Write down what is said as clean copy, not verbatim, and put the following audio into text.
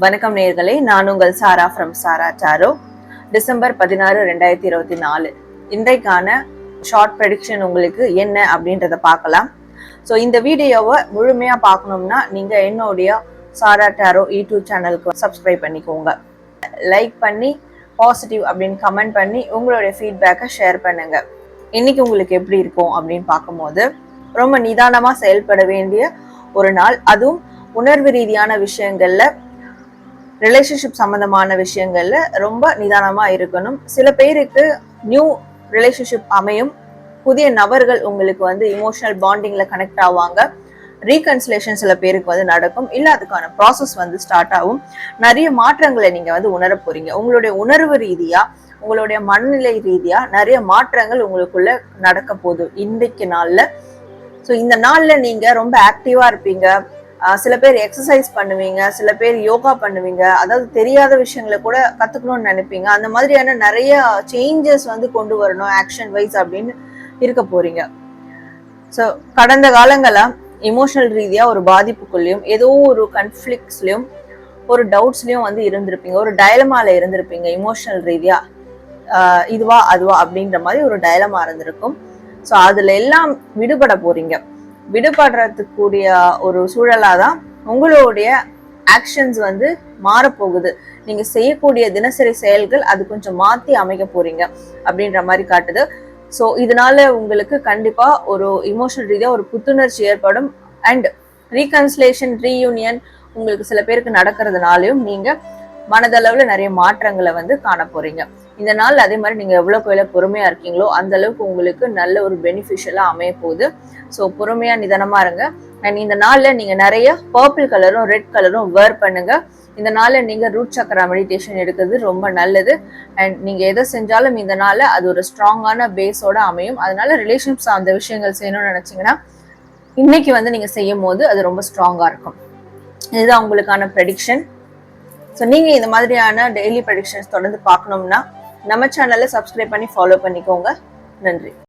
வணக்கம் நேயர்களே, நான் உங்கள் சாரா ஃப்ரம் சாரா டாரோ. டிசம்பர் 16, 2024 இன்றைக்கான ஷார்ட் ப்ரெடிக்ஷன் உங்களுக்கு என்ன அப்படின்றத பார்க்கலாம். ஸோ இந்த வீடியோவை முழுமையாக பார்க்கணும்னா நீங்கள் என்னுடைய சாரா டாரோ யூடியூப் சேனலுக்கு சப்ஸ்கிரைப் பண்ணிக்கோங்க. லைக் பண்ணி பாசிட்டிவ் அப்படின்னு கமெண்ட் பண்ணி உங்களுடைய ஃபீட்பேக்கை ஷேர் பண்ணுங்க. இன்னைக்கு உங்களுக்கு எப்படி இருக்கும் அப்படின்னு பார்க்கும்போது ரொம்ப நிதானமாக செயல்பட வேண்டிய ஒரு நாள், அதுவும் உணர்வு ரீதியான விஷயங்கள்ல, ரிலேஷன்ஷிப் சம்பந்தமான விஷயங்கள்ல ரொம்ப நிதானமா இருக்கணும். சில பேருக்கு நியூ ரிலேஷன்ஷிப் அமையும், புதிய நபர்கள் உங்களுக்கு வந்து இமோஷனல் பாண்டிங்ல கனெக்ட் ஆவாங்க, ரீகன்சிலேஷன் சில பேருக்கு வந்து நடக்கும், இல்ல அதுக்கான ப்ராசஸ் வந்து ஸ்டார்ட் ஆகும். நிறைய மாற்றங்களை நீங்க வந்து உணர போறீங்க. உங்களுடைய உணர்வு ரீதியா, உங்களுடைய மனநிலை ரீதியா நிறைய மாற்றங்கள் உங்களுக்குள்ள நடக்க போகுது இன்றைக்கு நாள்ல. ஸோ இந்த நாள்ல நீங்க ரொம்ப ஆக்டிவா இருப்பீங்க. சில பேர் எக்ஸசைஸ் பண்ணுவீங்க, சில பேர் யோகா பண்ணுவீங்க, அதாவது தெரியாத விஷயங்களை கூட கத்துக்கணும்னு நினைப்பீங்க. அந்த மாதிரியான நிறைய சேஞ்சஸ் வந்து கொண்டு வரணும் ஆக்ஷன் வைஸ் அப்படின்னு இருக்க போறீங்க. ஸோ கடந்த காலங்களா இமோஷனல் ரீதியா ஒரு பாதிப்புக்குள்ளேயும் ஏதோ ஒரு கன்ஃப்ளிக்ட்ஸ்லயும் ஒரு டவுட்ஸ்லயும் வந்து இருந்திருப்பீங்க, ஒரு டயலமால இருந்திருப்பீங்க. இமோஷனல் ரீதியா இதுவா அதுவா அப்படின்ற மாதிரி ஒரு டயலமா இருந்திருக்கும். ஸோ அதுல எல்லாம் விடுபட போறீங்க. விடுபடுறதுக்கூடிய ஒரு சூழலாதான் உங்களுடைய ஆக்ஷன்ஸ் வந்து மாறப்போகுது. நீங்க செய்யக்கூடிய தினசரி செயல்கள் அது கொஞ்சம் மாத்தி அமைக்க போறீங்க அப்படின்ற மாதிரி காட்டுது. ஸோ இதனால உங்களுக்கு கண்டிப்பா ஒரு இமோஷனல் ரீதியா ஒரு புத்துணர்ச்சி ஏற்படும். அண்ட் ரீகன்சிலேஷன், ரீயூனியன் உங்களுக்கு சில பேருக்கு நடக்கிறதுனாலையும் நீங்க மனதளவுல நிறைய மாற்றங்களை வந்து காண போறீங்க இந்த நாள். அதே மாதிரி நீங்க எவ்வளவு பொறுமையா இருக்கீங்களோ அந்த அளவுக்கு உங்களுக்கு நல்ல ஒரு பெனிஃபிஷியலா அமைய போகுது. ஸோ பொறுமையா நிதானமா இருங்க. அண்ட் இந்த நாள்ல நீங்க நிறைய பர்பிள் கலரும் ரெட் கலரும் வேர் பண்ணுங்க. இந்த நாள்ல நீங்க ரூட் சக்கரா மெடிடேஷன் எடுக்கிறது ரொம்ப நல்லது. அண்ட் நீங்க எதை செஞ்சாலும் இந்த நாள்ல அது ஒரு ஸ்ட்ராங்கான பேஸோட அமையும். அதனால ரிலேஷன்ஷிப் அந்த விஷயங்கள் செய்யணும்னு நினைச்சீங்கன்னா இன்னைக்கு வந்து நீங்க செய்யும் போது அது ரொம்ப ஸ்ட்ராங்கா இருக்கும். இதுதான் உங்களுக்கான ப்ரெடிக்ஷன். ஸோ நீங்க இந்த மாதிரியான டெய்லி ப்ரெடிக்ஷன்ஸ் தொடர்ந்து பார்க்கணும்னா நம்ம சேனலை சப்ஸ்கிரைப் பண்ணி ஃபாலோ பண்ணிக்கோங்க. நன்றி.